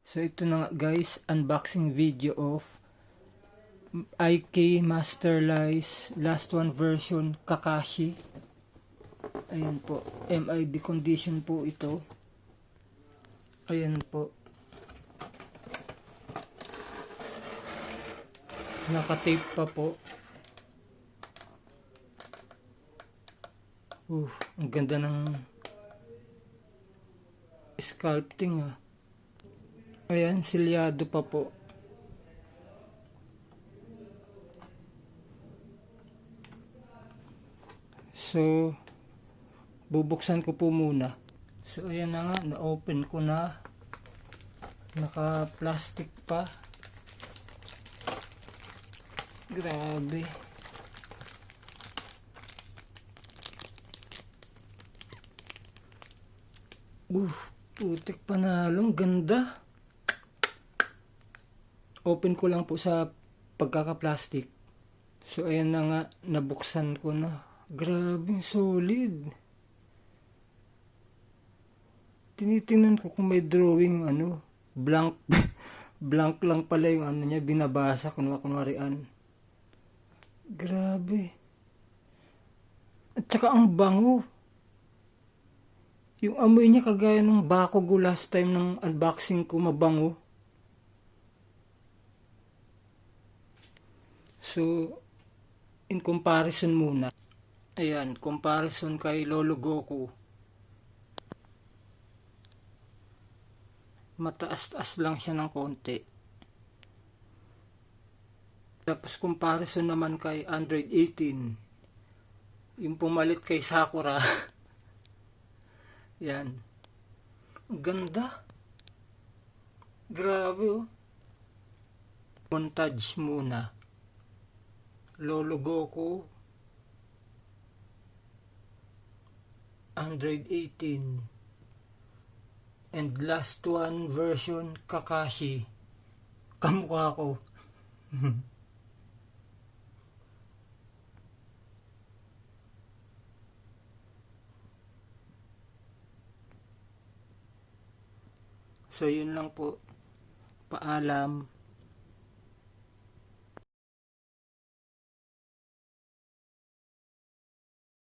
So ito na nga guys, unboxing video of IK Master Lies Last One version Kakashi. Ayan po, MIB condition po ito. Ayan po. Naka-tape pa po. Ang ganda ng sculpting ah. Ayan, silyado pa po. So, bubuksan ko po muna. So, ayan na nga, na-open ko na. Naka-plastic pa. Grabe. Putik panalo. Ang ganda. Open ko lang po sa pagkaka-plastic. So, ayan na nga, nabuksan ko na. Grabe, solid. Tinitingnan ko kung may drawing, blank, blank lang pala yung niya, binabasa, kunwarian. Grabe. At saka ang bango. Yung amoy niya kagaya ng Bakugo last time ng unboxing ko, mabango. So, in comparison muna. Ayan, comparison kay Lolo Goku. Mataas-taas lang siya ng konti. Tapos comparison naman kay Android 18. Yung pumalit kay Sakura. Yan. Ang ganda. Grabe oh. Montage muna. Lolo Goku. Android 18. And last one version Kakashi. Kamukha ko. So yun lang po. Paalam.